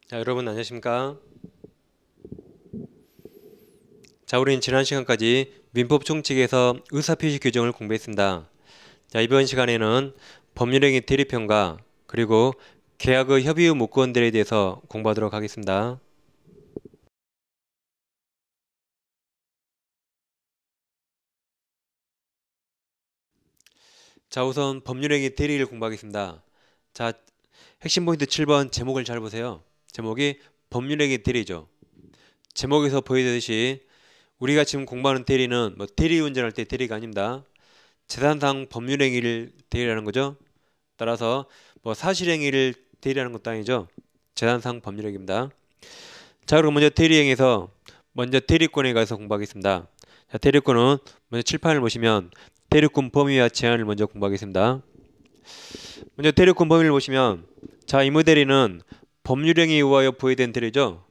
자, 여러분 안녕하십니까? 자, 우리는 지난 시간까지 민법 총칙에서 의사표시 규정을 공부했습니다. 자, 이번 시간에는 법률행위 대리평가 그리고 계약의 협의 후 목권들에 대해서 공부하도록 하겠습니다. 자, 우선 법률행위 대리를 공부하겠습니다. 자, 핵심 포인트 7번 제목을 잘 보세요. 제목이 법률행위 대리죠. 제목에서 보여주듯이 우리가 지금 공부하는 대리는 대리 운전할 때 대리가 아닙니다. 재산상 법률행위를 대리하는 거죠. 따라서 사실행위를 대리하는 것도 아니죠. 재산상 법률행위입니다. 자, 그럼 먼저 대리행위에서 먼저 대리권에 가서 공부하겠습니다. 자, 대리권은 먼저 칠판을 보시면 대리권 범위와 제한을 먼저 공부하겠습니다. 먼저 대리권 범위를 보시면 자, 의무대리는 법률행위에 의하여 부여된 대리죠.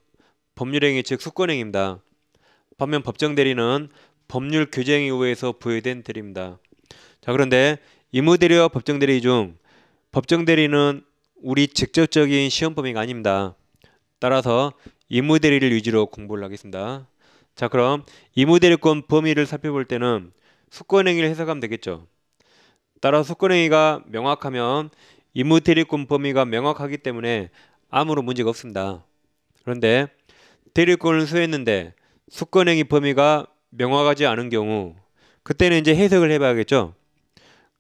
법률행위 즉 수권행위입니다. 반면 법정대리는 법률 규정에 의해서 부여된 대리입니다. 자, 그런데 의무대리와 법정대리 중 법정대리는 우리 직접적인 시험 범위가 아닙니다. 따라서 의무대리를 위주로 공부를 하겠습니다. 자, 그럼 의무대리권 범위를 살펴볼 때는 수권행위를 해석하면 되겠죠. 따라 수권행위가 명확하면 의무대리권 범위가 명확하기 때문에 아무런 문제가 없습니다. 그런데 대리권을 수행했는데 수권행위 범위가 명확하지 않은 경우 그때는 이제 해석을 해봐야겠죠.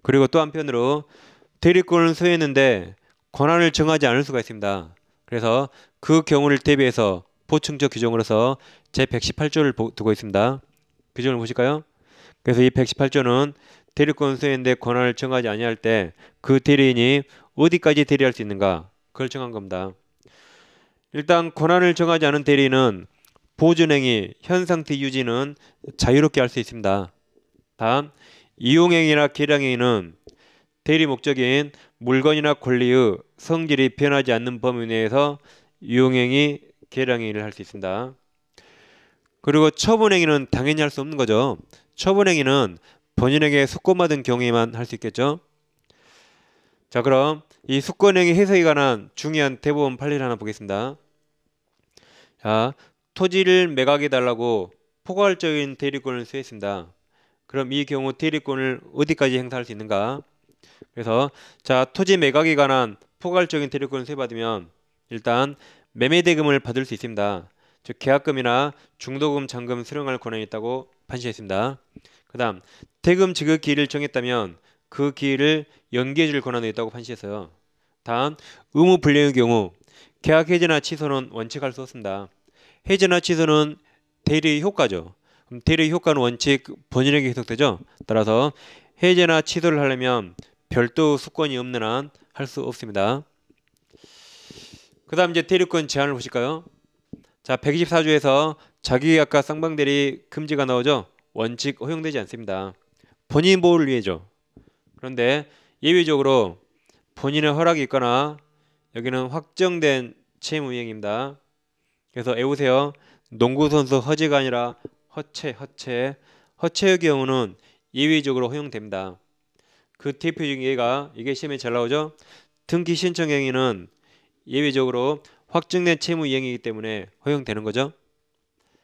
그리고 또 한편으로 대리권을 수행했는데 권한을 정하지 않을 수가 있습니다. 그래서 그 경우를 대비해서 보충적 규정으로서 제118조를 두고 있습니다. 규정을 보실까요? 그래서 이 118조는 대리권 수행인데 권한을 정하지 아니할 때 그 대리인이 어디까지 대리할 수 있는가 그걸 정한 겁니다. 일단 권한을 정하지 않은 대리인은 보존행위, 현상태 유지는 자유롭게 할 수 있습니다. 다음 이용행위나 계량행위는 대리 목적인 물건이나 권리의 성질이 변하지 않는 범위 내에서 이용행위, 계량행위를 할 수 있습니다. 그리고 처분행위는 당연히 할 수 없는 거죠. 처분행위는 본인에게 수권받은 경우에만 할 수 있겠죠. 자, 그럼 이 수권행위 해석에 관한 중요한 대법원 판례를 하나 보겠습니다. 자, 토지를 매각해 달라고 포괄적인 대리권을 수행했습니다. 그럼 이 경우 대리권을 어디까지 행사할 수 있는가? 그래서 자, 토지 매각에 관한 포괄적인 대리권을 수행받으면 일단 매매대금을 받을 수 있습니다. 즉 계약금이나 중도금, 잔금 수령할 권한이 있다고 판시했습니다. 그 다음 대금 지급 기일을 정했다면 그 기일을 연기해 줄 권한이 있다고 판시했어요. 다음 의무 불이행의 경우 계약 해지나 취소는 원칙할 수 없습니다. 해지나 취소는 대리의 효과죠. 그럼 대리의 효과는 원칙 본인에게 해석되죠. 따라서 해제나 취소를 하려면 별도 수권이 없는 한 할 수 없습니다. 그 다음 이제 대리권 제한을 보실까요? 자, 124조에서 자기계약과 쌍방대리 금지가 나오죠. 원칙 허용되지 않습니다. 본인 보호를 위해죠. 그런데 예외적으로 본인의 허락이 있거나 여기는 확정된 채무이행입니다. 그래서 외우세요. 농구선수 허지가 아니라 허체의 경우는 예외적으로 허용됩니다. 그 대표적인 예가 이게 시험에 잘 나오죠. 등기 신청 행위는 예외적으로 확정된 채무 이행이기 때문에 허용되는 거죠.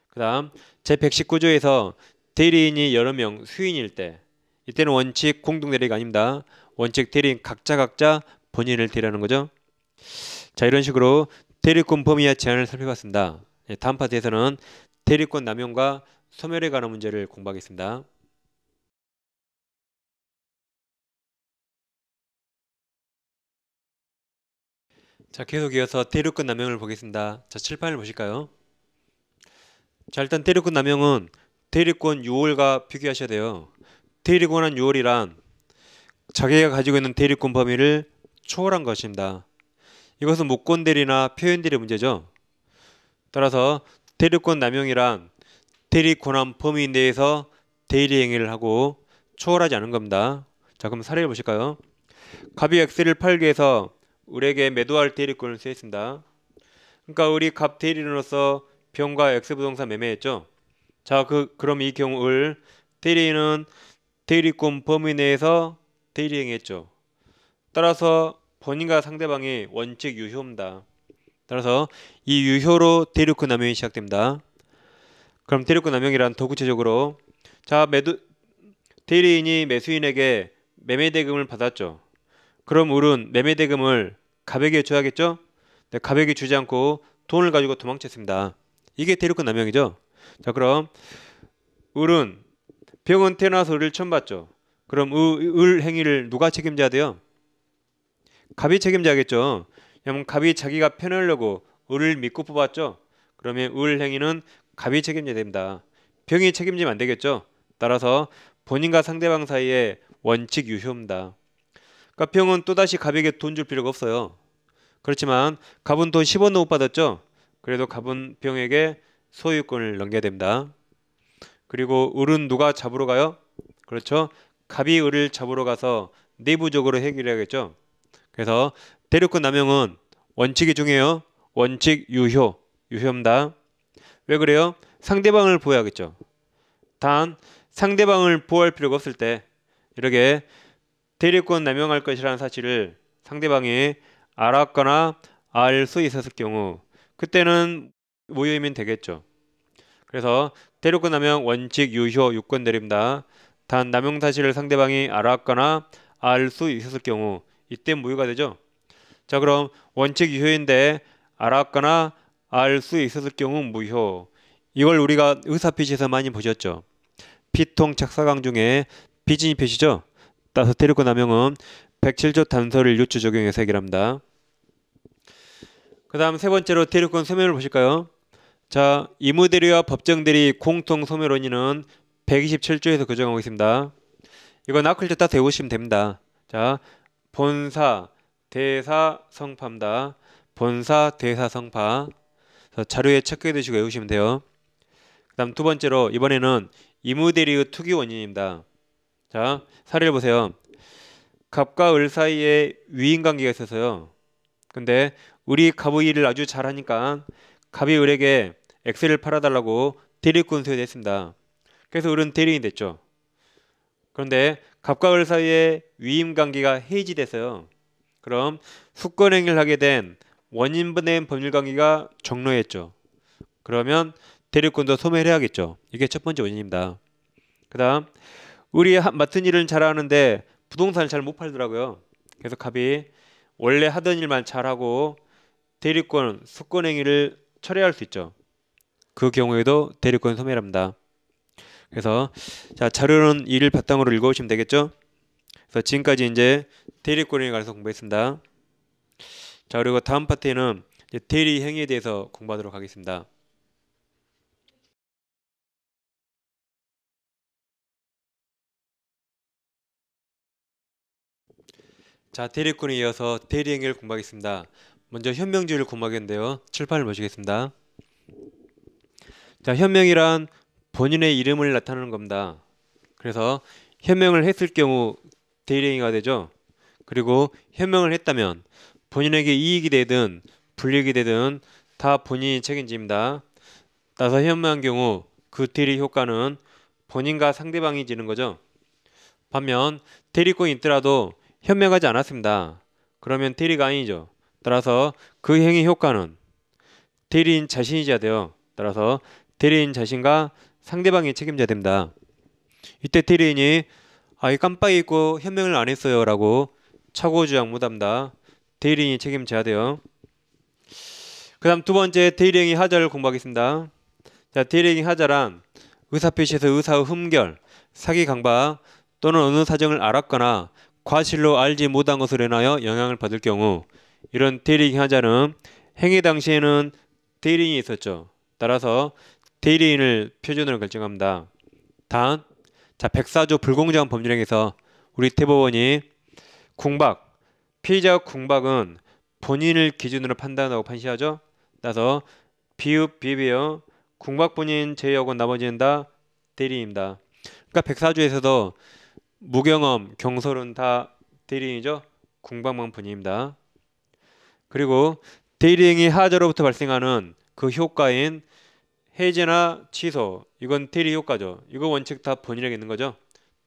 그 다음 제119조에서 대리인이 여러 명 수인일 때 이때는 원칙 공동대리가 아닙니다. 원칙 대리인 각자 본인을 대리하는 거죠. 자, 이런 식으로 대리권 범위와 제한을 살펴봤습니다. 다음 파트에서는 대리권 남용과 소멸에 관한 문제를 공부하겠습니다. 자, 계속 이어서 대리권 남용을 보겠습니다. 자, 칠판을 보실까요? 자, 일단 대리권 남용은 대리권 유월과 비교하셔야 돼요. 대리권한 유월이란 자기가 가지고 있는 대리권 범위를 초월한 것입니다. 이것은 목권대리나 표현대리 문제죠. 따라서 대리권 남용이란 대리 권한 범위 내에서 대리 행위를 하고 초월하지 않은 겁니다. 자, 그럼 사례를 보실까요? 갑이 X를 팔기 위해서 을에게 매도할 대리권을 수행했습니다. 그러니까 을이 갑 대리인으로서 병과 X부동산 매매했죠. 자, 그럼 이 경우 을 대리인은 대리권 범위 내에서 대리 행위했죠. 따라서 본인과 상대방이 원칙 유효입니다. 따라서 이 유효로 대리권 남용이 시작됩니다. 그럼 대리권 남용이란 더 구체적으로 자 대리인이 매수인에게 매매대금을 받았죠. 그럼 을은 매매대금을 갑에게 줘야겠죠? 네, 갑에게 주지 않고 돈을 가지고 도망쳤습니다. 이게 대리권 남용이죠. 자, 그럼 을은 병은 태어나서 을을 처음 봤죠. 그럼 을 행위를 누가 책임져야 돼요? 갑이 책임져야겠죠. 왜냐면 갑이 자기가 편하려고 을을 믿고 뽑았죠. 그러면 을 행위는 갑이 책임져야 됩니다. 병이 책임지면 안 되겠죠. 따라서 본인과 상대방 사이에 원칙 유효입니다. 그러니까 병은 또다시 갑에게 돈 줄 필요가 없어요. 그렇지만 갑은 돈 10원도 못 받았죠. 그래도 갑은 병에게 소유권을 넘겨야 됩니다. 그리고 을은 누가 잡으러 가요? 그렇죠. 갑이 을을 잡으러 가서 내부적으로 해결해야겠죠. 그래서 대리권 남용은 원칙이 중요해요. 원칙 유효입니다. 왜 그래요? 상대방을 보호해야겠죠. 단 상대방을 보호할 필요가 없을 때 이렇게 대리권 남용할 것이라는 사실을 상대방이 알았거나 알 수 있었을 경우 그때는 무효이면 되겠죠. 그래서 대리권 남용 원칙 유효 유권 내립니다. 단 남용 사실을 상대방이 알았거나 알 수 있었을 경우 이때 무효가 되죠. 자, 그럼 원칙 유효인데 알았거나 알 수 있었을 경우 무효. 이걸 우리가 의사표시에서 많이 보셨죠. 피통 착사강 중에 비진이 표시죠. 따라서 대리권 남용은 107조 단서를 유추 적용해서 해결합니다. 그 다음 세 번째로 대리권 소멸을 보실까요? 자, 이무대리와 법정대리 공통 소멸 원인은 127조에서 규정하고 있습니다. 이거 나클 다 외우시면 됩니다. 자, 본사, 대사, 성파입니다. 본사, 대사, 성파. 자료에 체크해 두시고 외우시면 돼요. 그 다음 두 번째로 이번에는 이무대리의 투기 원인입니다. 자, 사례를 보세요. 갑과 을 사이에 위인관계가 있어서요. 근데 우리 갑의 일을 아주 잘하니까 갑이 을에게 엑셀을 팔아달라고 대리권 소유했습니다. 그래서 을은 대리인이 됐죠. 그런데 갑과 을 사이에 위임관계가 해지됐어요. 그럼 수권행위를 하게 된 원인분의 법률관계가 종료했죠. 그러면 대리권도 소멸해야겠죠. 이게 첫 번째 원인입니다. 그 다음 을이 맡은 일은 잘하는데 부동산을 잘 못 팔더라고요. 그래서 갑이 원래 하던 일만 잘하고 대리권, 수권행위를 철회할 수 있죠. 그 경우에도 대리권 소멸합니다. 그래서 자, 자료는 이를 바탕으로 읽어오시면 되겠죠. 그래서 지금까지 이제 대리권에 관해서 공부했습니다. 자, 그리고 다음 파트에는 이제 대리 행위에 대해서 공부하도록 하겠습니다. 자, 대리권에 이어서 대리 행위를 공부하겠습니다. 먼저 현명주의를 공부하겠는데요. 칠판을 보시겠습니다. 자, 현명이란 본인의 이름을 나타내는 겁니다. 그래서 현명을 했을 경우 대리 행위가 되죠. 그리고 현명을 했다면 본인에게 이익이 되든 불이익이 되든 다 본인이 책임집니다. 따라서 현명한 경우 그 대리 효과는 본인과 상대방이 지는 거죠. 반면 대리권이 있더라도 현명하지 않았습니다. 그러면 대리가 아니죠. 따라서 그 행위 효과는 대리인 자신이 져야 돼요. 따라서 대리인 자신과 상대방이 책임져야 됩니다. 이때 대리인이 이 깜빡이 잊고 현명을 안 했어요 라고 착오주장 못합니다. 대리인이 책임져야 돼요. 그 다음 두 번째 대리행위 하자를 공부하겠습니다. 자, 대리행위 하자란 의사표시에서 의사의 흠결, 사기 강박 또는 어느 사정을 알았거나 과실로 알지 못한 것으로 인하여 영향을 받을 경우 이런 대리행위 하자는 행위 당시에는 대리인이 있었죠. 따라서 대리인을 표준으로 결정합니다. 단, 자, 104조 불공정한 법률행위에서 우리 대법원이 궁박, 피의자 궁박은 본인을 기준으로 판단하고 판시하죠. 따라서 비읍, 비비어, 궁박 본인 제외하고 나머지는 다 대리인입니다. 그러니까 104조에서도 무경험, 경솔은 다 대리인이죠. 궁박만 본인입니다. 그리고 대리행위 하자로부터 발생하는 그 효과인 해제나 취소, 이건 대리 효과죠. 이거 원칙 다 본인에게 있는 거죠.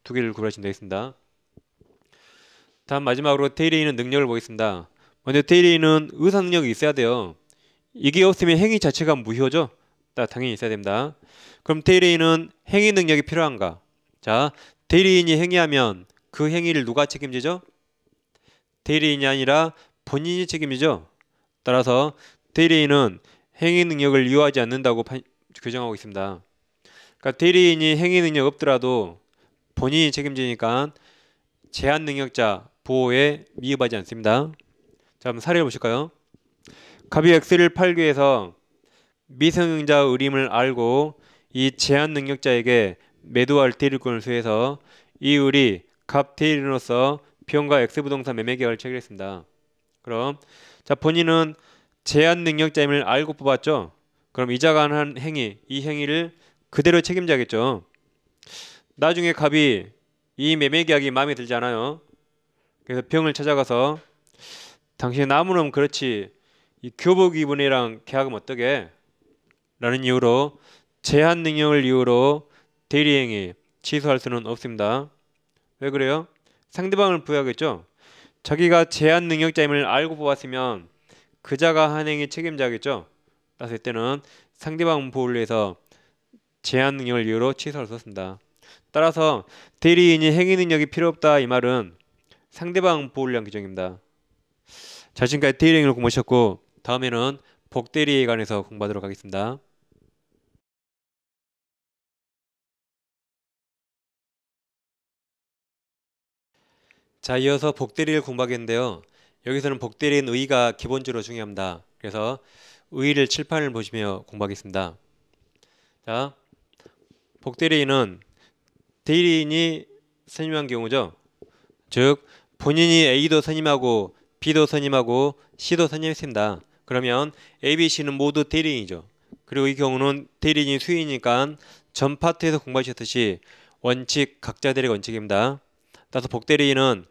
두 개를 구별하시면 되겠습니다. 다음 마지막으로 대리인은 능력을 보겠습니다. 먼저 대리인은 의사 능력이 있어야 돼요. 이게 없으면 행위 자체가 무효죠. 당연히 있어야 됩니다. 그럼 대리인은 행위 능력이 필요한가? 자, 대리인이 행위하면 그 행위를 누가 책임지죠? 대리인이 아니라 본인이 책임지죠. 따라서 대리인은 행위 능력을 이용하지 않는다고 규정하고 있습니다. 그러니까 대리인이 행위 능력 없더라도 본인이 책임지니까 제한 능력자 보호에 미흡하지 않습니다. 자, 한번 사례를 보실까요? 갑이 엑스를 팔기 위해서 미성년자 의림을 알고 이 제한 능력자에게 매도할 대리권을 수여해서 이 을이 갑 대리인으로서 비용과 엑스 부동산 매매 계약을 체결했습니다. 그럼 자, 본인은 제한 능력자임을 알고 뽑았죠. 그럼 이자가 한 행위, 이 행위를 그대로 책임져야겠죠. 나중에 갑이 이 매매 계약이 마음에 들지 않아요. 그래서 병을 찾아가서 당신의 나무는 그렇지 이 교복 입은 애랑 계약하면 어떠게? 라는 이유로 제한 능력을 이유로 대리행위 취소할 수는 없습니다. 왜 그래요? 상대방을 부여하겠죠. 자기가 제한 능력자임을 알고 뽑았으면 그자가 한 행위 책임자겠죠. 따라서 이때는 상대방 보호를 위해서 제한 능력을 이유로 취소할 수 없습니다. 따라서 대리인이 행위 능력이 필요 없다 이 말은 상대방 보호를 위한 규정입니다. 자, 지금까지 대리행위를 공부하셨고 다음에는 복대리에 관해서 공부하도록 하겠습니다. 자, 이어서 복대리를 공부하겠는데요. 여기서는 복대리인 의의가 기본적으로 중요합니다. 그래서 의의를 칠판을 보시며 공부하겠습니다. 자, 복대리인은 대리인이 선임한 경우죠. 즉 본인이 A도 선임하고 B도 선임하고 C도 선임했습니다. 그러면 A, B, C는 모두 대리인이죠. 그리고 이 경우는 대리인이 수인이니까 전 파트에서 공부하셨듯이 원칙 각자 대리 원칙입니다. 따라서 복대리인은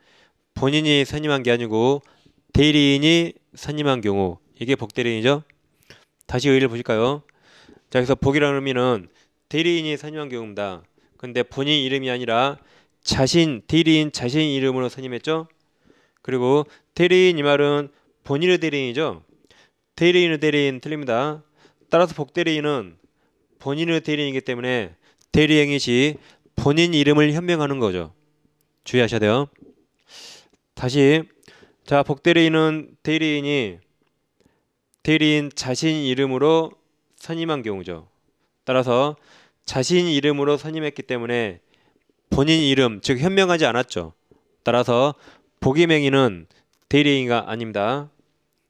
본인이 선임한 게 아니고 대리인이 선임한 경우, 이게 복대리인이죠. 다시 의의를 보실까요? 자, 여기서 복이라는 의미는 대리인이 선임한 경우입니다. 근데 본인 이름이 아니라 대리인 자신 이름으로 선임했죠. 그리고 대리인 이 말은 본인의 대리인이죠. 대리인의 대리인 틀립니다. 따라서 복대리인은 본인의 대리인이기 때문에 대리행위 시 본인 이름을 현명하는 거죠. 주의하셔야 돼요. 다시, 자, 복대리인은 대리인 자신 이름으로 선임한 경우죠. 따라서 자신 이름으로 선임했기 때문에 본인 이름, 즉 현명하지 않았죠. 따라서 복임행위는 대리행위가 아닙니다.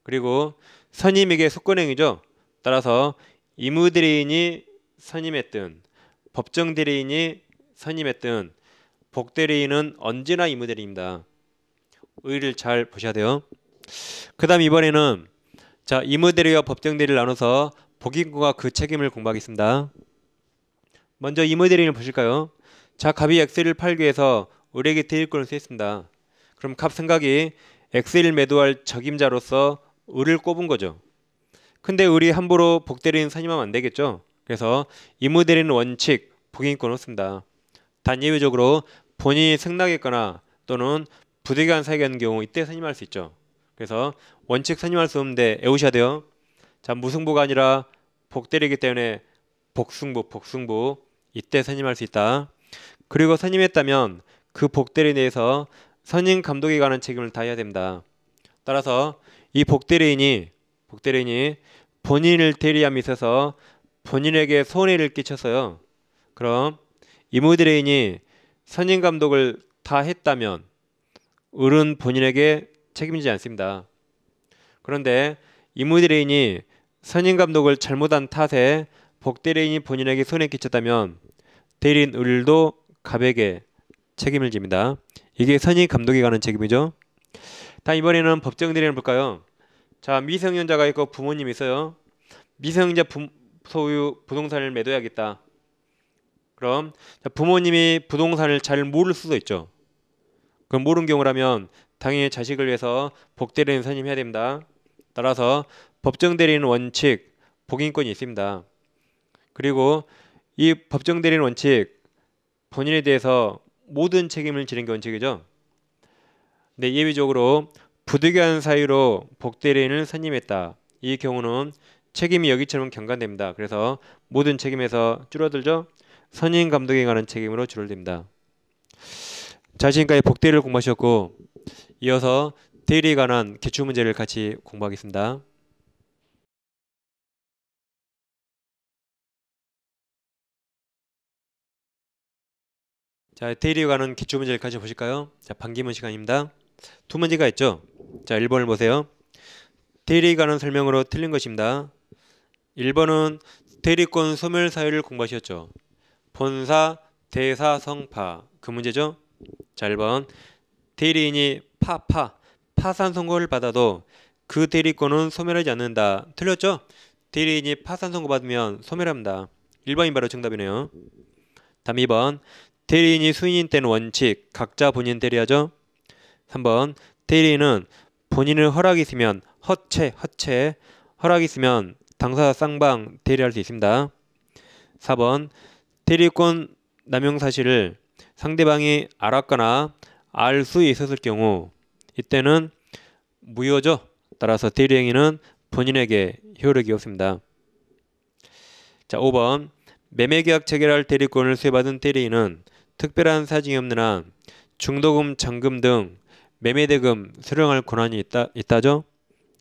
그리고 선임에게 속건행위죠. 따라서 의무대리인이 선임했든 법정대리인이 선임했든 복대리인은 언제나 의무대리입니다. 의의를 잘 보셔야 돼요. 그 다음 이번에는 자, 의무대리와 법정대리를 나눠서 복임권과 그 책임을 공부하겠습니다. 먼저 의무대리인을 보실까요? 자, 갑이 엑셀을 팔기 위해서 을에게 대리권을 수했습니다. 그럼 갑 생각이 엑셀을 매도할 적임자로서 을을 꼽은 거죠. 근데 을이 함부로 복대리인 선임하면 안 되겠죠. 그래서 의무대리인 원칙 복임권 없습니다. 단 예외적으로 본인이 승낙했거나 또는 부득이한 사유가 있는 경우 이때 선임할 수 있죠. 그래서 원칙 선임할 수 없는데 외우셔야 돼요. 자, 무승부가 아니라 복대리이기 때문에 복승부 이때 선임할 수 있다. 그리고 선임했다면 그 복대리에 대해서 선임 감독에 관한 책임을 다해야 됩니다. 따라서 이 복대리인이 본인을 대리함에 있어서 본인에게 손해를 끼쳤어요. 그럼 의무대리인이 선임 감독을 다 했다면 을은 본인에게 책임지지 않습니다. 그런데 의무대리인이 선임 감독을 잘못한 탓에 복대리인이 본인에게 손해 끼쳤다면 대리인 을도 갑에게 책임을 집니다. 이게 선임 감독에 관한 책임이죠. 다음 이번에는 법정대리인을 볼까요? 자, 미성년자가 있고 부모님이 있어요. 미성년자 소유 부동산을 매도해야겠다. 그럼 부모님이 부동산을 잘 모를 수도 있죠. 그럼 모르는 경우라면 당연히 자식을 위해서 복대리인 선임해야 됩니다. 따라서 법정대리인 원칙 복임권이 있습니다. 그리고 이 법정대리인 원칙 본인에 대해서 모든 책임을 지는 게 원칙이죠. 근데 예외적으로 부득이한 사유로 복대리인을 선임했다. 이 경우는 책임이 여기처럼 경감됩니다. 그래서 모든 책임에서 줄어들죠. 선임 감독에 관한 책임으로 줄어듭니다. 자, 지금까지 복대리를 공부하셨고 이어서 대리에 관한 기출문제를 같이 공부하겠습니다. 자, 대리에 관한 기출문제를 같이 보실까요? 자, 반기문 시간입니다. 두 문제가 있죠. 자, 1번을 보세요. 대리에 관한 설명으로 틀린 것입니다. 1번은 대리권 소멸 사유를 공부하셨죠. 본사, 대사, 성파 그 문제죠. 자, 1번 대리인이 파산 선고를 받아도 그 대리권은 소멸하지 않는다. 틀렸죠? 대리인이 파산 선고 받으면 소멸합니다. 1번이 바로 정답이네요. 다음 2번 대리인이 수인인 때는 원칙 각자 본인 대리하죠. 3번 대리인은 본인의 허락이 있으면 허체 허락이 있으면 당사자 쌍방 대리할 수 있습니다. 4번 대리권 남용 사실을 상대방이 알았거나 알 수 있었을 경우 이때는 무효죠. 따라서 대리행위는 본인에게 효력이 없습니다. 자, 5번 매매계약 체결할 대리권을 수여받은 대리인은 특별한 사정이 없는 한 중도금, 잔금 등 매매대금 수령할 권한이 있다죠.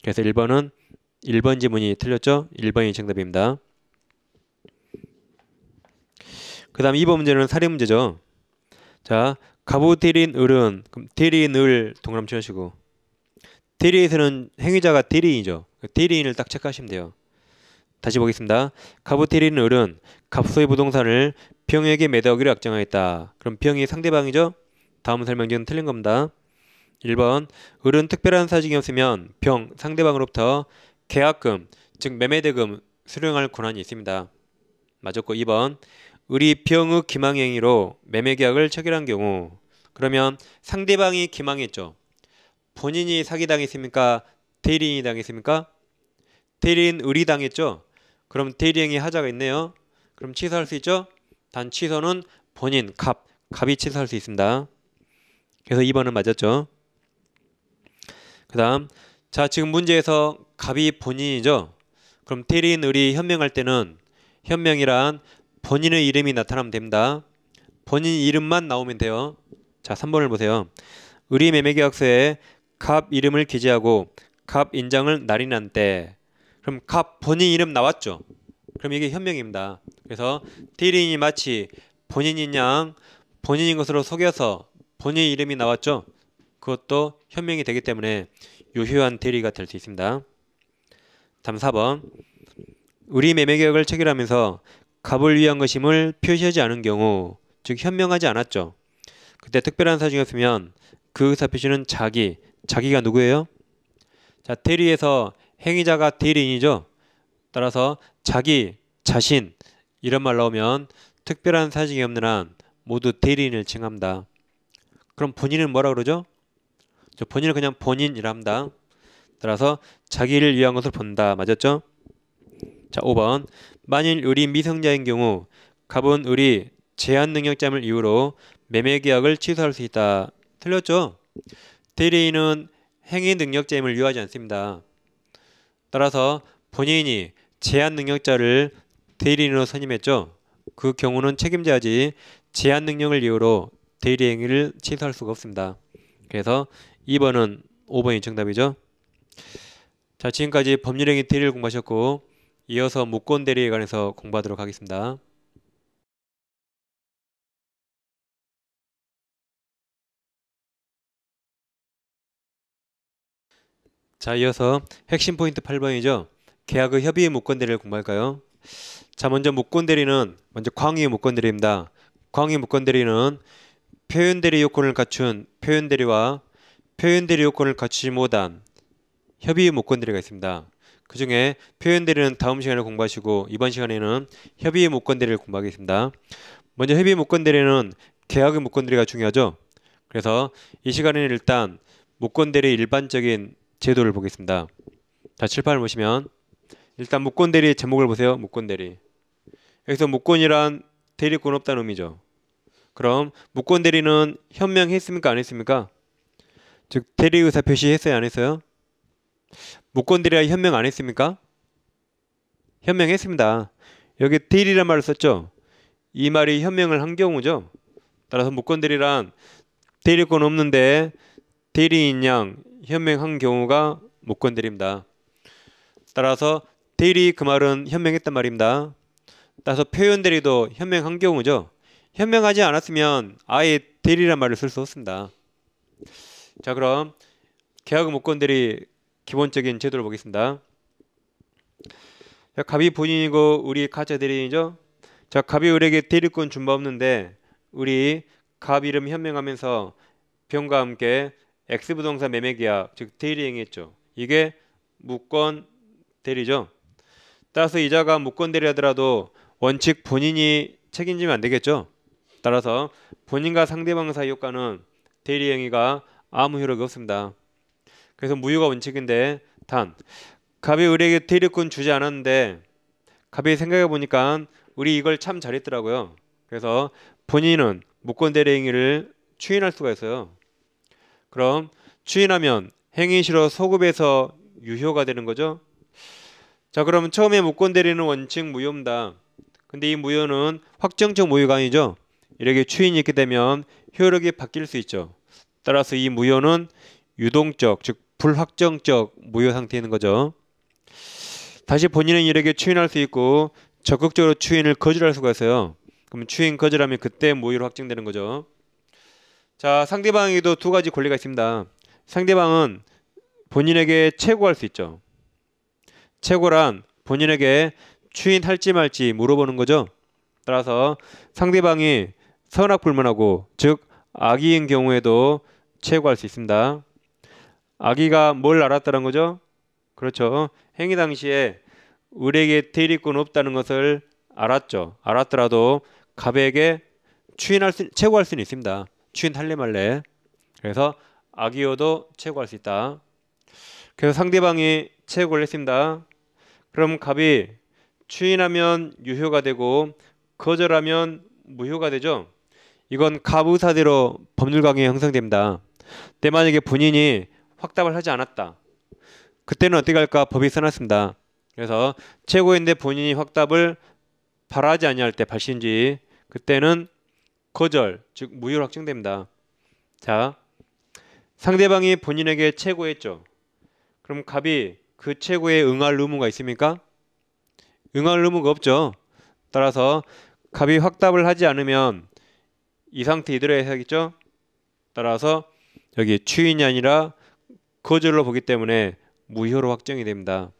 그래서 1번은 1번 지문이 틀렸죠. 1번이 정답입니다. 그 다음 2번 문제는 사례 문제죠. 자, 가부 대리인 을은 그럼 대리인을 동그라미 쳐주시고 대리에서는 행위자가 대리인이죠. 대리인을 딱 체크하시면 돼요. 다시 보겠습니다. 가부 대리인 을은 갑소의 부동산을 병에게 매도하기로 약정하였다. 그럼 병이 상대방이죠. 다음 설명지는 틀린 겁니다. 1번 을은 특별한 사정이 없으면 병 상대방으로부터 계약금 즉 매매대금 수령할 권한이 있습니다. 맞았고 2번 을이 병의 기망행위로 매매계약을 체결한 경우 그러면 상대방이 기망했죠. 본인이 사기당했습니까? 대리인이 당했습니까? 대리인 을이 당했죠. 그럼 대리행위 하자가 있네요. 그럼 취소할 수 있죠. 단 취소는 본인 갑이 취소할 수 있습니다. 그래서 2번은 맞았죠. 그 다음 자 지금 문제에서 갑이 본인이죠. 그럼 대리인 을이 현명할 때는 현명이란 본인의 이름이 나타나면 됩니다. 본인 이름만 나오면 돼요. 자 3번을 보세요. 을이 매매계약서에 갑 이름을 기재하고 갑 인장을 날인한 때 그럼 갑 본인 이름 나왔죠. 그럼 이게 현명입니다. 그래서 대리인이 마치 본인인 양 본인인 것으로 속여서 본인 이름이 나왔죠. 그것도 현명이 되기 때문에 유효한 대리가 될 수 있습니다. 다음 4번 을이 매매계약을 체결하면서 갑을 위한 것임을 표시하지 않은 경우 즉 현명하지 않았죠. 그때 특별한 사정이 없으면 그 의사 표시는 자기가 누구예요? 자 대리에서 행위자가 대리인이죠. 따라서 자기, 자신 이런 말 나오면 특별한 사정이 없는 한 모두 대리인을 칭합니다. 그럼 본인은 뭐라 그러죠? 본인은 그냥 본인이라 합니다. 따라서 자기를 위한 것을 본다. 맞았죠? 자 5번 만일 을이 미성자인 경우 갑은 을이 제한 능력자임을 이유로 매매계약을 취소할 수 있다. 틀렸죠? 대리인은 행위 능력자임을 유효하지 않습니다. 따라서 본인이 제한 능력자를 대리인으로 선임했죠. 그 경우는 책임자지 제한 능력을 이유로 대리 행위를 취소할 수가 없습니다. 그래서 2번은 5번이 정답이죠. 자 지금까지 법률행위 대리를 공부하셨고 이어서 무권 대리에 관해서 공부하도록 하겠습니다. 자 이어서 핵심 포인트 8번이죠. 계약의 협의의 무권 대리를 공부할까요? 자 먼저 무권 대리는 광의 무권 대리입니다. 광의 무권 대리는 표현 대리 요건을 갖춘 표현 대리와 표현 대리 요건을 갖추지 못한 협의의 무권 대리가 있습니다. 그 중에 표현 대리는 다음 시간에 공부하시고 이번 시간에는 협의의 무권 대리를 공부하겠습니다. 먼저 협의의 무권 대리는 계약의 무권 대리가 중요하죠. 그래서 이 시간에는 일단 무권 대리 일반적인 제도를 보겠습니다. 자 칠판을 보시면 일단 무권 대리의 제목을 보세요. 무권 대리. 여기서 무권이란 대리권 없다는 의미죠. 그럼 무권 대리는 현명했습니까? 안 했습니까? 즉 대리 의사 표시했어요? 안 했어요? 무권 대리가 현명 안 했습니까? 현명했습니다. 여기 대리란 말을 썼죠. 이 말이 현명을 한 경우죠. 따라서 무권 대리란 대리권 없는데 대리인 양 현명한 경우가 무권 대리입니다. 따라서 대리 그 말은 현명했단 말입니다. 따라서 표현 대리도 현명한 경우죠. 현명하지 않았으면 아예 대리란 말을 쓸 수 없습니다. 자, 그럼 계약 무권 대리 기본적인 제도를 보겠습니다. 자, 갑이 본인이고 우리 가짜 대리인이죠. 자, 갑이 우리에게 대리권 준 바 없는데 우리 갑 이름 현명하면서 병과 함께 X부동산 매매계약 즉 대리행위했죠. 이게 무권 대리죠. 따라서 이자가 무권 대리하더라도 원칙 본인이 책임지면 안 되겠죠. 따라서 본인과 상대방 사이 효과는 대리행위가 아무 효력이 없습니다. 그래서 무효가 원칙인데 단 갑이 우리에게 대리권 주지 않았는데 갑이 생각해 보니까 우리 이걸 참 잘했더라고요. 그래서 본인은 무권 대리 행위를 추인할 수가 있어요. 그럼 추인하면 행위시로 소급해서 유효가 되는 거죠. 자, 그럼 처음에 무권 대리는 원칙 무효입니다. 근데 이 무효는 확정적 무효가 아니죠. 이렇게 추인이 있게 되면 효력이 바뀔 수 있죠. 따라서 이 무효는 유동적 즉 불확정적 무효 상태에 있는 거죠. 다시 본인은 이렇게 추인할 수 있고 적극적으로 추인을 거절할 수가 있어요. 그럼 추인 거절하면 그때 무효로 확정되는 거죠. 자, 상대방에게도 두 가지 권리가 있습니다. 상대방은 본인에게 최고할 수 있죠. 최고란 본인에게 추인할지 말지 물어보는 거죠. 따라서 상대방이 선악불문하고 즉 악의인 경우에도 최고할 수 있습니다. 악의가 뭘 알았다는 거죠? 그렇죠. 행위 당시에 우리에게 대리권 없다는 것을 알았죠. 알았더라도 갑에게 최고할 수는 있습니다. 추인할래 말래. 그래서 악의여도 최고할 수 있다. 그래서 상대방이 최고를 했습니다. 그럼 갑이 추인하면 유효가 되고 거절하면 무효가 되죠. 이건 갑 의사대로 법률관계가 형성됩니다. 근데 만약에 본인이 확답을 하지 않았다. 그때는 어떻게 할까? 법이 써놨습니다. 그래서 최고인데 본인이 확답을 바라지 아니할 때 발신지 그때는 거절 즉 무효로 확정됩니다. 자, 상대방이 본인에게 최고했죠. 그럼 갑이 그 최고에 응할 의무가 있습니까? 응할 의무가 없죠. 따라서 갑이 확답을 하지 않으면 이 상태 이대로 해야겠죠. 따라서 여기 추인이 아니라 거절로 보기 때문에 무효로 확정이 됩니다.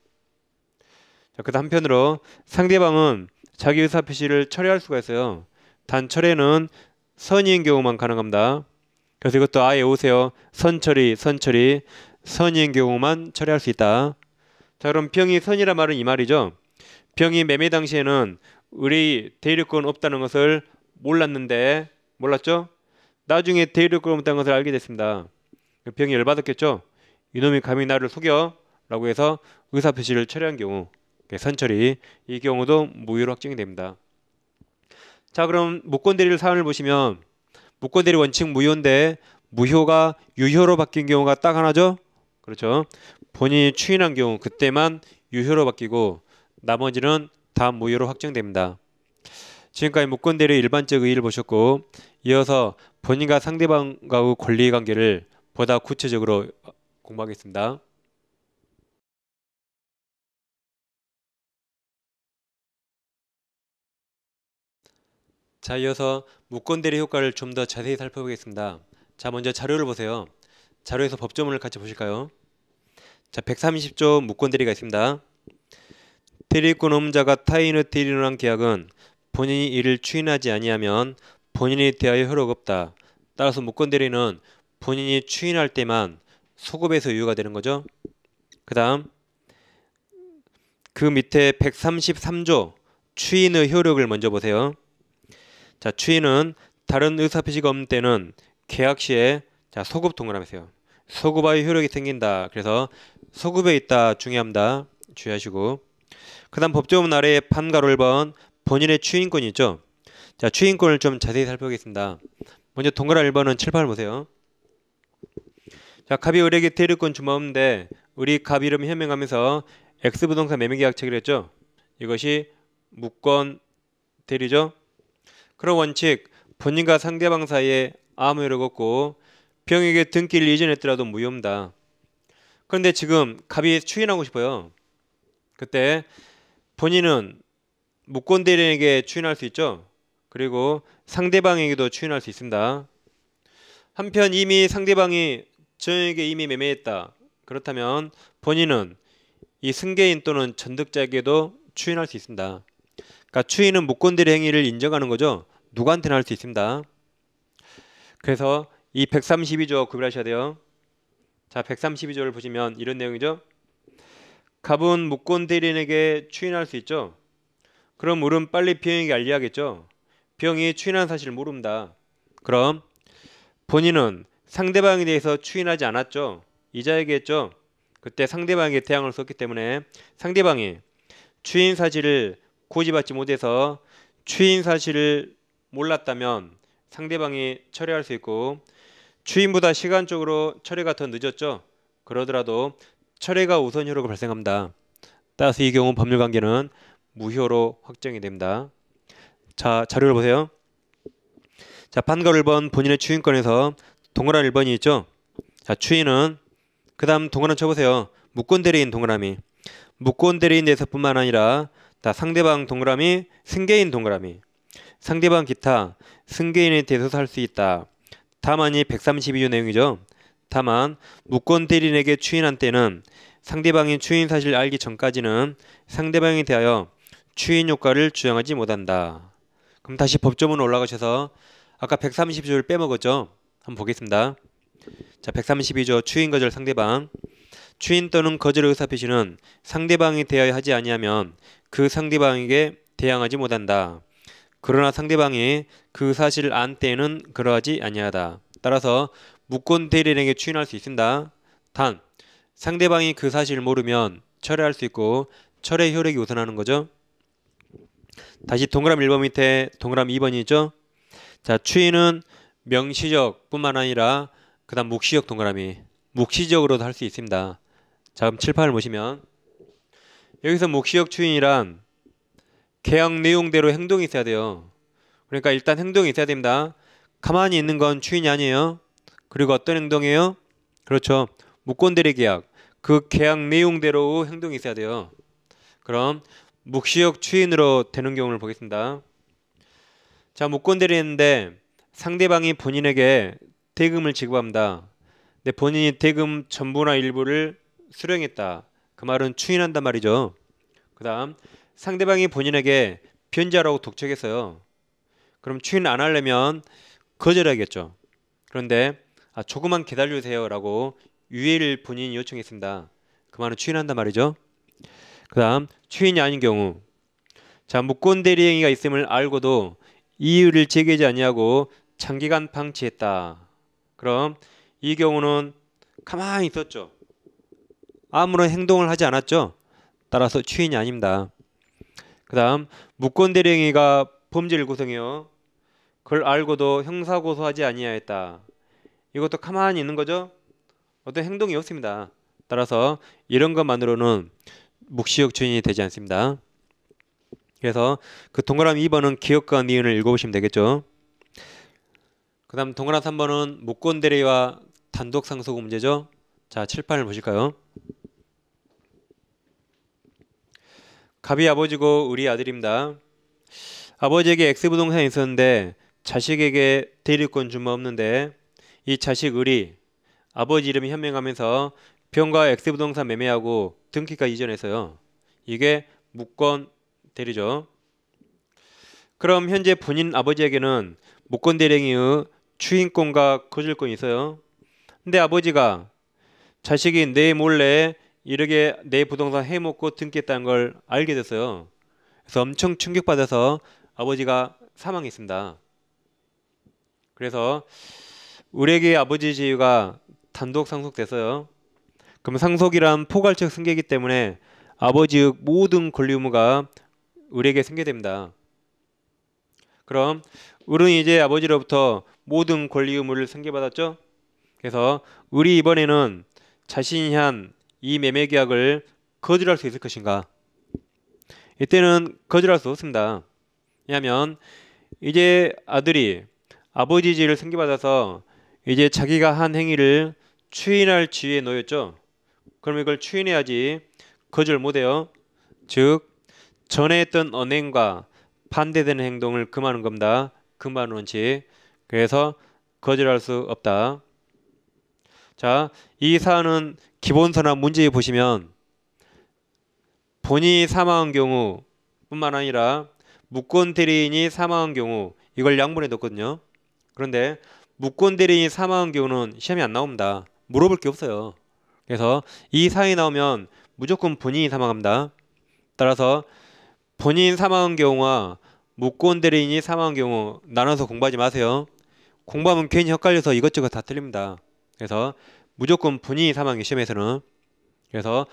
자, 그 한편으로 상대방은 자기 의사표시를 철회할 수가 있어요. 단 철회는 선의인 경우만 가능합니다. 그래서 이것도 아예 오세요. 선처리, 선의인 경우만 철회할 수 있다. 자, 그럼 병이 선이란 말은 이 말이죠. 병이 매매 당시에는 우리 대리권 없다는 것을 몰랐는데 몰랐죠? 나중에 대리권 없다는 것을 알게 됐습니다. 병이 열받았겠죠? 이놈이 감히 나를 속여? 라고 해서 의사표시를 철회한 경우 선처리 이 경우도 무효로 확정이 됩니다. 자, 그럼 무권대리를 사안을 보시면 무권대리 원칙 무효인데 무효가 유효로 바뀐 경우가 딱 하나죠. 그렇죠. 본인이 추인한 경우 그때만 유효로 바뀌고 나머지는 다 무효로 확정됩니다. 지금까지 무권대리의 일반적 의의를 보셨고 이어서 본인과 상대방과의 권리관계를 보다 구체적으로 공부하겠습니다. 자, 이어서 무권대리 효과를 좀 더 자세히 살펴보겠습니다. 자, 먼저 자료를 보세요. 자료에서 법조문을 같이 보실까요? 자, 130조 무권대리가 있습니다. 대리권 없는 자가 타인의 대리로 한 계약은 본인이 이를 추인하지 아니하면 본인에 대하여 효력 없다. 따라서 무권대리는 본인이 추인할 때만 소급해서 유효가 되는 거죠. 그 다음 그 밑에 133조 추인의 효력을 먼저 보세요. 자, 추인은 다른 의사표시가 없는 때는 계약 시에 자, 소급 동그라미세요. 소급하여 효력이 생긴다. 그래서 소급에 있다 중요합니다. 주의하시고 그 다음 법조문 아래에 판가로 1번 본인의 추인권이 있죠. 자, 추인권을 좀 자세히 살펴보겠습니다. 먼저 동그라미 1번은 칠판을 보세요. 자, 갑이 우리에게 대리권 주마 없는데 우리 갑 이름 현명하면서 X부동산 매매계약 체결했죠. 이것이 무권 대리죠. 그런 원칙, 본인과 상대방 사이에 아무 이력 없고 병에게 등기를 이전했더라도 무효입니다. 그런데 지금 갑이 추인하고 싶어요. 그때 본인은 무권 대리인에게 추인할 수 있죠. 그리고 상대방에게도 추인할 수 있습니다. 한편 이미 상대방이 저에게 이미 매매했다. 그렇다면 본인은 이 승계인 또는 전득자에게도 추인할 수 있습니다. 그러니까 추인은 무권 대리 행위를 인정하는 거죠. 누구한테나 할 수 있습니다. 그래서 이 132조 구별하셔야 돼요. 자, 132조를 보시면 이런 내용이죠. 갑은 무권 대리인에게 추인할 수 있죠. 그럼 울은 빨리 병에게 알려야겠죠. 병이 추인한 사실을 모릅니다. 그럼 본인은 상대방에 대해서 추인하지 않았죠. 이자에게 했죠. 그때 상대방에게 대항을 썼기 때문에 상대방이 추인 사실을 고지받지 못해서 추인 사실을 몰랐다면 상대방이 철회할 수 있고, 추인보다 시간적으로 철회가 더 늦었죠. 그러더라도 철회가 우선 효력을 발생합니다. 따라서 이 경우 법률관계는 무효로 확정이 됩니다. 자, 자료를 보세요. 자, 판결 1번 본인의 추인권에서 동그란 1번이 있죠. 자, 추인은 그 다음 동그란 쳐보세요. 무권 대리인 동그라미. 무권 대리인 대해서뿐만 아니라 다 상대방 동그라미, 승계인 동그라미. 상대방 기타, 승계인에 대해서도 할 수 있다. 다만이 132조 내용이죠. 다만 무권 대리인에게 추인한 때는 상대방이 추인 사실을 알기 전까지는 상대방에 대하여 추인 효과를 주장하지 못한다. 그럼 다시 법조문 올라가셔서 아까 132조를 빼먹었죠. 한번 보겠습니다. 자, 132조 추인 거절 상대방. 추인 또는 거절의 의사표시는 상대방에 대하여 하지 아니하면 그 상대방에게 대항하지 못한다. 그러나 상대방이 그 사실을 안 때에는 그러하지 아니하다. 따라서 무권 대리인에게 추인할 수 있습니다. 단 상대방이 그 사실을 모르면 철회할 수 있고 철회 효력이 우선하는 거죠. 다시 동그라미 1번 밑에 동그라미 2번이 있죠. 자, 추인은 명시적 뿐만 아니라 그 다음 묵시적 동그라미, 묵시적으로도 할 수 있습니다. 자, 그럼 칠판을 보시면 여기서 묵시적 추인이란 계약 내용대로 행동이 있어야 돼요. 그러니까 일단 행동이 있어야 됩니다. 가만히 있는 건 추인이 아니에요. 그리고 어떤 행동이에요? 그렇죠. 무권 대리 계약. 그 계약 내용대로 행동이 있어야 돼요. 그럼 묵시적 추인으로 되는 경우를 보겠습니다. 자, 무권 대리인데 상대방이 본인에게 대금을 지급합니다. 근데 본인이 대금 전부나 일부를 수령했다. 그 말은 추인한단 말이죠. 그 다음 상대방이 본인에게 변제하라고 독촉했어요. 그럼 추인 안 하려면 거절해야겠죠. 그런데 조금만 기다려주세요 라고 유예를 본인이 요청했습니다. 그 말은 추인한단 말이죠. 그 다음 추인이 아닌 경우, 자, 무권 대리 행위가 있음을 알고도 이유를 제기하지 아니하고 장기간 방치했다. 그럼 이 경우는 가만히 있었죠. 아무런 행동을 하지 않았죠. 따라서 추인이 아닙니다. 그 다음 무권 대리 행위가 범죄를 구성해요. 그걸 알고도 형사고소하지 아니하였다. 이것도 가만히 있는 거죠. 어떤 행동이 없습니다. 따라서 이런 것만으로는 묵시적 추인이 되지 않습니다. 그래서 그 동그라미 2번은 기억과 니은을 읽어보시면 되겠죠. 그 다음 동그라미 3번은 무권 대리와 단독 상속 문제죠. 자, 칠판을 보실까요? 갑이 아버지고 을이 아들입니다. 아버지에게 X부동산이 있었는데 자식에게 대리권 준모 없는데 이 자식 을이 아버지 이름이 현명하면서 병과 X부동산 매매하고 등기까지 이전했어요. 이게 무권 대리죠. 그럼 현재 본인 아버지에게는 무권 대리행위의 추인권과 거절권이 있어요. 근데 아버지가 자식이 내 몰래 이렇게 내 부동산 해먹고 등기했다는 걸 알게 됐어요. 그래서 엄청 충격받아서 아버지가 사망했습니다. 그래서 을에게 아버지 지위가 단독 상속됐어요. 그럼 상속이란 포괄적 승계이기 때문에 아버지의 모든 권리 의무가 을에게 승계됩니다. 그럼 을은 이제 아버지로부터 모든 권리 의무를 승계받았죠. 그래서 을이 이번에는 자신이 한 이 매매 계약을 거절할 수 있을 것인가? 이때는 거절할 수 없습니다. 왜냐하면 이제 아들이 아버지 지위를 승계받아서 이제 자기가 한 행위를 추인할 지위에 놓였죠. 그럼 이걸 추인해야지 거절 못해요. 즉 전에 했던 언행과 반대되는 행동을 금하는 겁니다. 금하는 원칙. 그래서 거절할 수 없다. 자, 이 사안은 기본서나 문제에 보시면 본인이 사망한 경우 뿐만 아니라 무권 대리인이 사망한 경우 이걸 양분해 뒀거든요. 그런데 무권 대리인이 사망한 경우는 시험이 안 나옵니다. 물어볼 게 없어요. 그래서 이 사안이 나오면 무조건 본인이 사망합니다. 따라서 본인 사망한 경우와 무권 대리인이 사망한 경우 나눠서 공부하지 마세요. 공부하면 괜히 헷갈려서 이것저것 다 틀립니다. 그래서 무조건 본인이 사망해 시험에서는. 그래서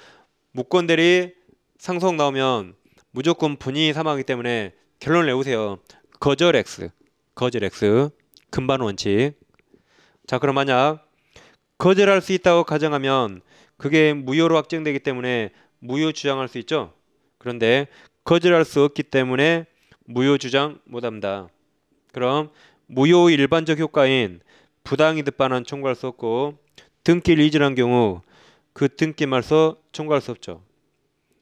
무권 대리 상속 나오면 무조건 본인이 사망하기 때문에 결론을 내우세요. 거절 X, 거절 X, 금반 원칙. 자, 그럼 만약 거절할 수 있다고 가정하면 그게 무효로 확정되기 때문에 무효 주장할 수 있죠. 그런데 거절할 수 없기 때문에 무효 주장 못합니다. 그럼 무효 일반적 효과인 부당이득 반환 청구할 수 없고 등기를 이전한 경우 그 등기 말소 청구할 수 없죠.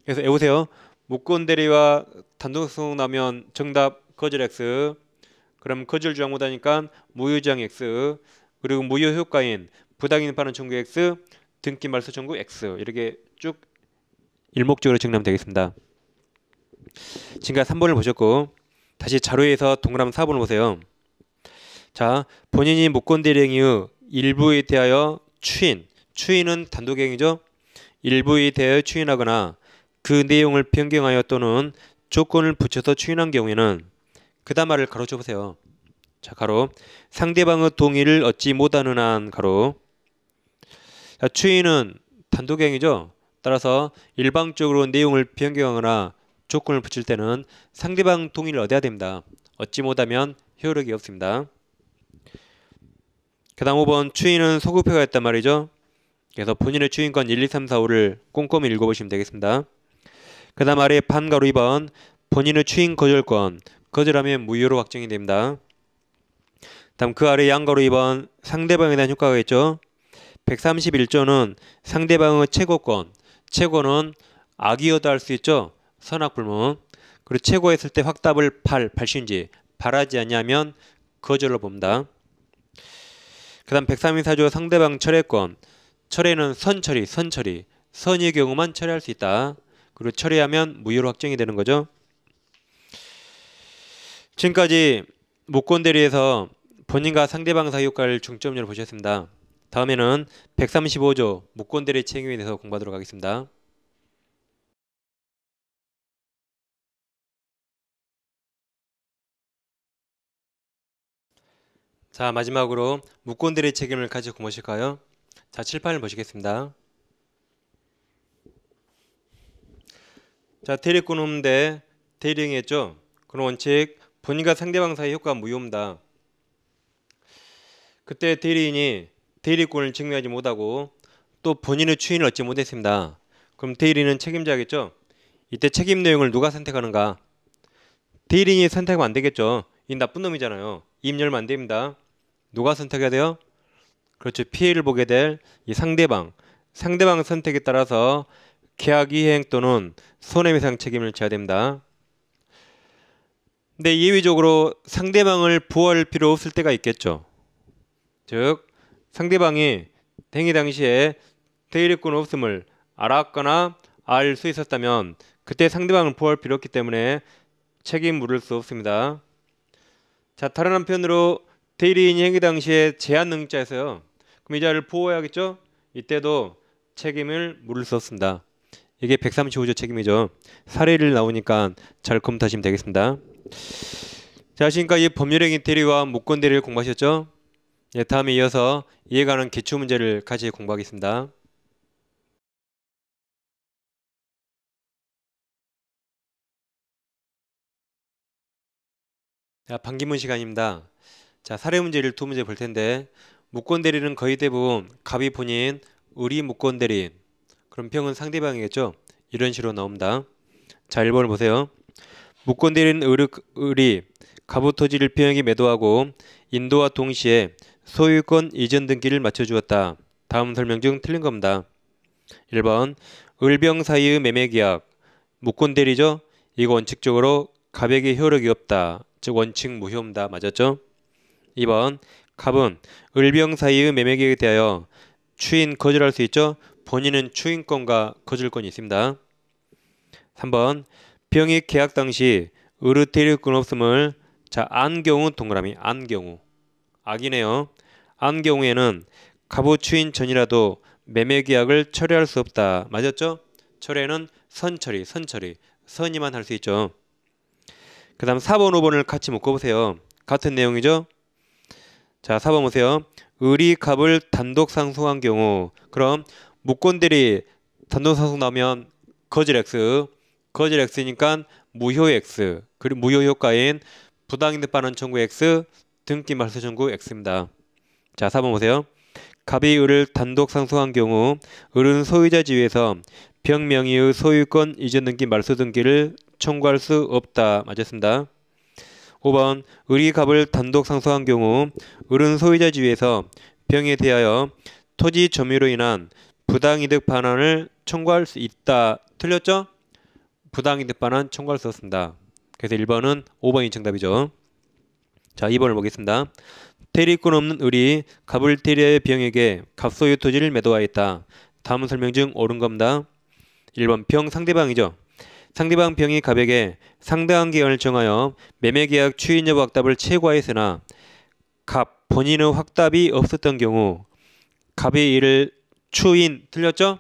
그래서 외우세요. 무권 대리와 단독 상속 나면 정답 거절 X. 그럼 거절 주장 못하니까 무효 주장 X. 그리고 무효 효과인 부당이득 반환 청구 X, 등기 말소 청구 X. 이렇게 쭉 일목적으로 정리하면 되겠습니다. 지금까지 3번을 보셨고 다시 자료에서 동그라미 4번을 보세요. 자, 본인이 무권 대리 행위의 일부에 대하여 추인은 단독 행위죠. 일부에 대하여 추인하거나 그 내용을 변경하여 또는 조건을 붙여서 추인한 경우에는 그 다음 말을 가로쳐 보세요. 자, 가로 상대방의 동의를 얻지 못하는 한 가로. 자, 추인은 단독 행위죠. 따라서 일방적으로 내용을 변경하거나 조건을 붙일 때는 상대방 동의를 얻어야 됩니다. 얻지 못하면 효력이 없습니다. 그 다음 5번 추인은 소급표가 있단 말이죠. 그래서 본인의 추인권 1, 2, 3, 4, 5를 꼼꼼히 읽어보시면 되겠습니다. 그 다음 아래 판가로 2번 본인의 추인 거절권 거절하면 무효로 확정이 됩니다. 다음 그 아래 양가로 2번 상대방에 대한 효과가 있죠. 131조는 상대방의 최고권, 최고는 악이어도 할 수 있죠. 선악불문. 그리고 최고했을 때 확답을 발신지 바라지 않냐면 거절로 봅니다. 그 다음 134조 상대방 철회권. 철회는 선처리, 선의 경우만 철회할 수 있다. 그리고 철회하면 무효로 확정이 되는 거죠. 지금까지 무권 대리에서 본인과 상대방 사이 효과를 중점적으로 보셨습니다. 다음에는 135조 무권 대리 책임에 대해서 공부하도록 하겠습니다. 자, 마지막으로 무권 대리 책임을 같이 공부하실까요? 자, 칠판을 보시겠습니다. 자, 대리권 없는데 대리행위했죠. 그런 원칙 본인과 상대방 사이 효과가 무효입니다. 그때 대리인이 대리권을 증명하지 못하고 또 본인의 추인을 얻지 못했습니다. 그럼 대리인은 책임자겠죠. 이때 책임 내용을 누가 선택하는가? 대리인이 선택하면 안 되겠죠. 이 나쁜 놈이잖아요. 입 열면 안 됩니다. 누가 선택해야 돼요? 그렇죠. 피해를 보게 될 이 상대방 선택에 따라서 계약 이행 또는 손해배상 책임을 져야 됩니다. 근데 예외적으로 상대방을 보호할 필요 없을 때가 있겠죠. 즉 상대방이 행위 당시에 대리권 없음을 알았거나 알 수 있었다면 그때 상대방을 보호할 필요 없기 때문에 책임 물을 수 없습니다. 자, 다른 한편으로 대리인이 행위 당시에 제한 능자에서요. 그럼 이 자를 보호해야겠죠? 이때도 책임을 물을 수 없습니다. 이게 135조 책임이죠. 사례를 나오니까 잘 검토하시면 되겠습니다. 자, 지금까지 법률행위 대리와 무권 대리를 공부하셨죠? 예, 다음에 이어서 이에 관한 기출문제를 같이 공부하겠습니다. 자, 반기문 시간입니다. 자, 사례 문제를 두 문제 볼 텐데 무권 대리는 거의 대부분 갑이 본인, 을이 무권 대리인, 그럼 병은 상대방이겠죠? 이런 식으로 나옵니다. 자, 1번을 보세요. 무권 대리는 을이 갑우 토지를 평에게 매도하고 인도와 동시에 소유권 이전 등기를 맞춰주었다. 다음 설명 중 틀린 겁니다. 1번 을병 사이의 매매계약 무권 대리죠? 이거 원칙적으로 갑에게 효력이 없다. 즉 원칙 무효입니다. 맞았죠? 2번 갑은 을병 사이의 매매계약에 대하여 추인 거절할 수 있죠? 본인은 추인권과 거절권이 있습니다. 3번 병이 계약 당시 을의 대리권 없음을 안 경우 동그라미 안 경우 악이네요. 안 경우에는 갑우 추인 전이라도 매매계약을 철회할 수 없다. 맞았죠? 철회는 선처리 선이만 할 수 있죠. 그 다음 4번 5번을 같이 묶어보세요. 같은 내용이죠. 자 4번 보세요. 을이 갑을 단독 상속한 경우 그럼 무권대리 단독 상속 나오면 거절 X니까 무효 X 그리고 무효 효과인 부당이득 반환 청구 X 등기 말소 청구 X입니다. 자 4번 보세요. 갑이 을을 단독 상속한 경우 을은 소유자 지위에서 병 명의의 소유권 이전 등기 말소 등기를 청구할 수 없다. 맞았습니다. 5번 을이 갑을 단독 상속한 경우 을은 소유자 지위에서 병에 대하여 토지 점유로 인한 부당이득 반환을 청구할 수 있다. 틀렸죠? 부당이득 반환 청구할 수 없습니다. 그래서 1번은 5번이 정답이죠. 자 2번을 보겠습니다. 대리권 없는 을이 갑을 대리하여 병에게 갑소유 토지를 매도하였다. 다음 설명 중 옳은 겁니다. 1번 병 상대방이죠. 상대방 병이 갑에게 상당한 기간을 정하여 매매계약 추인 여부 확답을 채구하였으나 갑 본인의 확답이 없었던 경우 갑이 이를 추인 틀렸죠?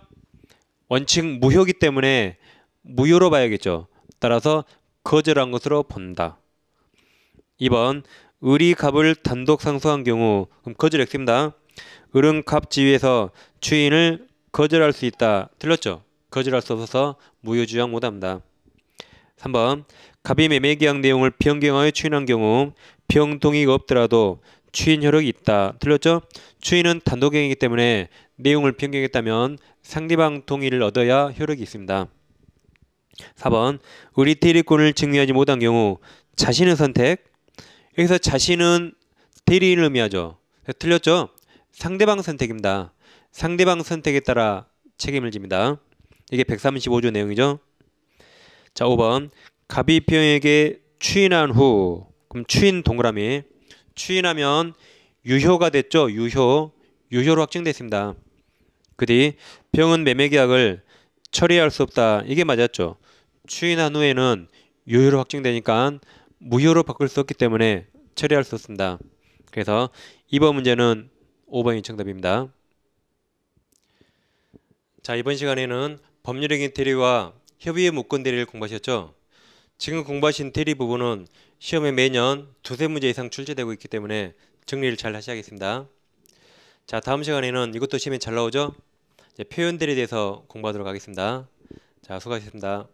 원칙 무효기 때문에 무효로 봐야겠죠. 따라서 거절한 것으로 본다. 2번 을이 갑을 단독 상속한 경우 그럼 거절 X입니다. 을은 갑 지위에서 추인을 거절할 수 있다. 틀렸죠? 거절할 수 없어서 무효 주장 못합니다. 3번 갑이 매매계약 내용을 변경하여 추인한 경우 병 동의가 없더라도 추인 효력이 있다. 틀렸죠? 추인은 단독행위이기 때문에 내용을 변경했다면 상대방 동의를 얻어야 효력이 있습니다. 4번 을이 대리권을 증명하지 못한 경우 자신의 선택 여기서 자신은 대리인을 의미하죠. 틀렸죠? 상대방 선택입니다. 상대방 선택에 따라 책임을 집니다. 이게 135조 내용이죠. 자 5번 갑이 병에게 추인한 후 그럼 추인 동그라미 추인하면 유효가 됐죠. 유효로 확정됐습니다. 그 뒤 병은 매매계약을 처리할 수 없다. 이게 맞았죠. 추인한 후에는 유효로 확정되니까 무효로 바꿀 수 없기 때문에 처리할 수 없습니다. 그래서 2번 문제는 5번이 정답입니다. 자 이번 시간에는 법률행위 대리와 협의의 무권 대리를 공부하셨죠. 지금 공부하신 대리 부분은 시험에 매년 두세 문제 이상 출제되고 있기 때문에 정리를 잘 하셔야겠습니다. 자 다음 시간에는 이것도 시험에 잘 나오죠. 이제 표현 대리에 대해서 공부하도록 하겠습니다. 자 수고하셨습니다.